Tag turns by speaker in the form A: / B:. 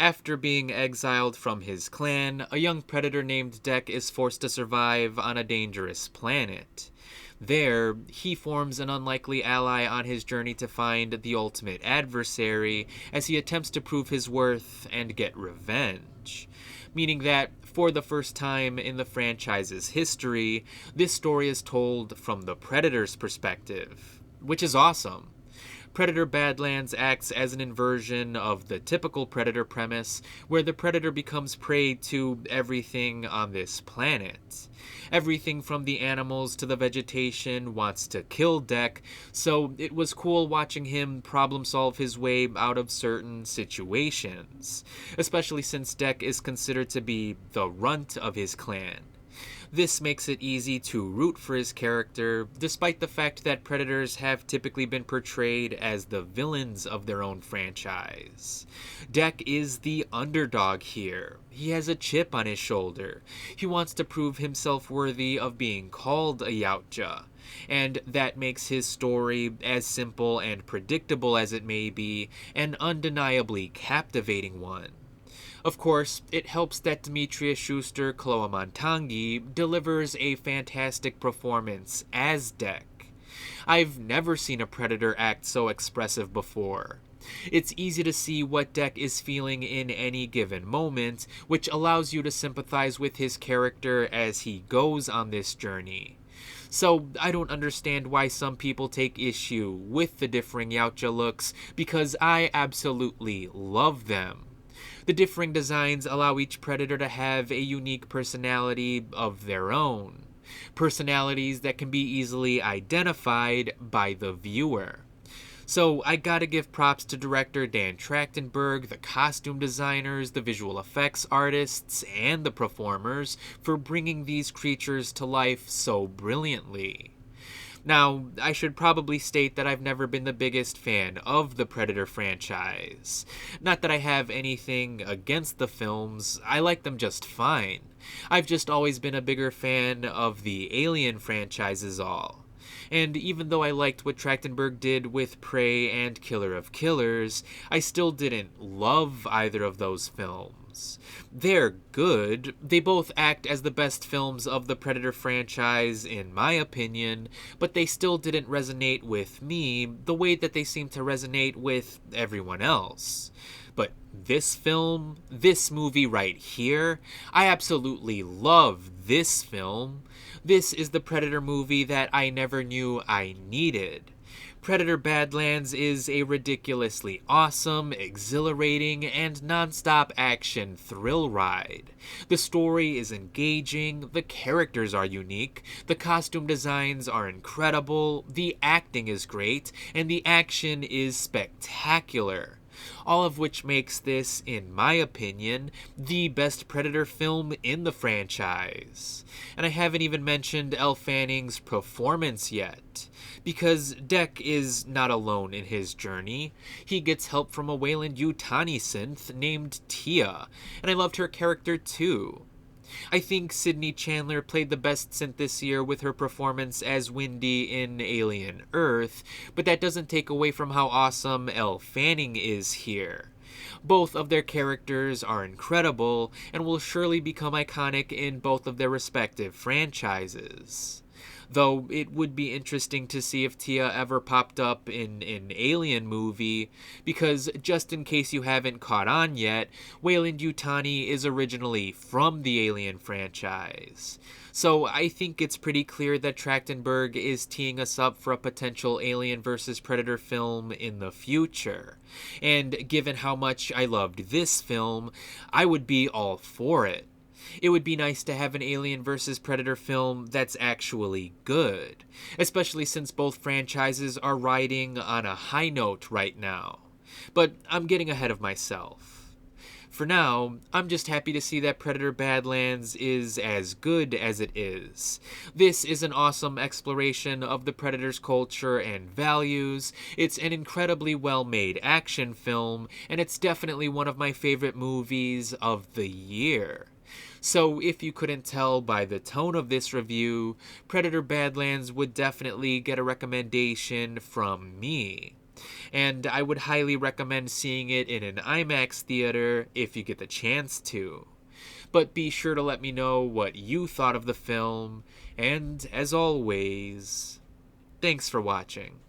A: After being exiled from his clan, a young predator named Dek is forced to survive on a dangerous planet. There, he forms an unlikely ally on his journey to find the ultimate adversary as he attempts to prove his worth and get revenge. Meaning that, for the first time in the franchise's history, this story is told from the Predator's perspective, which is awesome. Predator Badlands acts as an inversion of the typical Predator premise, where the Predator becomes prey to everything on this planet. Everything from the animals to the vegetation wants to kill Dek, so it was cool watching him problem solve his way out of certain situations, especially since Dek is considered to be the runt of his clan. This makes it easy to root for his character, despite the fact that Predators have typically been portrayed as the villains of their own franchise. Dek is the underdog here. He has a chip on his shoulder. He wants to prove himself worthy of being called a Yautja. And that makes his story, as simple and predictable as it may be, an undeniably captivating one. Of course, it helps that Demetrius Schuster Kloamantangi delivers a fantastic performance as Dek. I've never seen a Predator act so expressive before. It's easy to see what Dek is feeling in any given moment, which allows you to sympathize with his character as he goes on this journey. So I don't understand why some people take issue with the differing Yautja looks, because I absolutely love them. The differing designs allow each Predator to have a unique personality of their own. Personalities that can be easily identified by the viewer. So I gotta give props to director Dan Trachtenberg, the costume designers, the visual effects artists, and the performers for bringing these creatures to life so brilliantly. Now, I should probably state that I've never been the biggest fan of the Predator franchise. Not that I have anything against the films, I like them just fine. I've just always been a bigger fan of the Alien franchise is all. And even though I liked what Trachtenberg did with Prey and Killer of Killers, I still didn't love either of those films. They're good. They both act as the best films of the Predator franchise, in my opinion, but they still didn't resonate with me the way that they seem to resonate with everyone else. But this film, this movie right here, I absolutely love this film. This is the Predator movie that I never knew I needed. Predator Badlands is a ridiculously awesome, exhilarating, and non-stop action thrill ride. The story is engaging, the characters are unique, the costume designs are incredible, the acting is great, and the action is spectacular. All of which makes this, in my opinion, the best Predator film in the franchise. And I haven't even mentioned Elle Fanning's performance yet. Because Dek is not alone in his journey. He gets help from a Weyland-Yutani synth named Tia, and I loved her character too. I think Sydney Chandler played the best synth this year with her performance as Windy in Alien Earth, but that doesn't take away from how awesome Elle Fanning is here. Both of their characters are incredible and will surely become iconic in both of their respective franchises. Though it would be interesting to see if Tia ever popped up in an Alien movie, because just in case you haven't caught on yet, Weyland-Yutani is originally from the Alien franchise. So I think it's pretty clear that Trachtenberg is teeing us up for a potential Alien vs. Predator film in the future. And given how much I loved this film, I would be all for it. It would be nice to have an Alien vs. Predator film that's actually good, especially since both franchises are riding on a high note right now. But I'm getting ahead of myself. For now, I'm just happy to see that Predator Badlands is as good as it is. This is an awesome exploration of the Predator's culture and values, it's an incredibly well-made action film, and it's definitely one of my favorite movies of the year. So if you couldn't tell by the tone of this review, Predator Badlands would definitely get a recommendation from me. And I would highly recommend seeing it in an IMAX theater if you get the chance to. But be sure to let me know what you thought of the film, and as always, thanks for watching.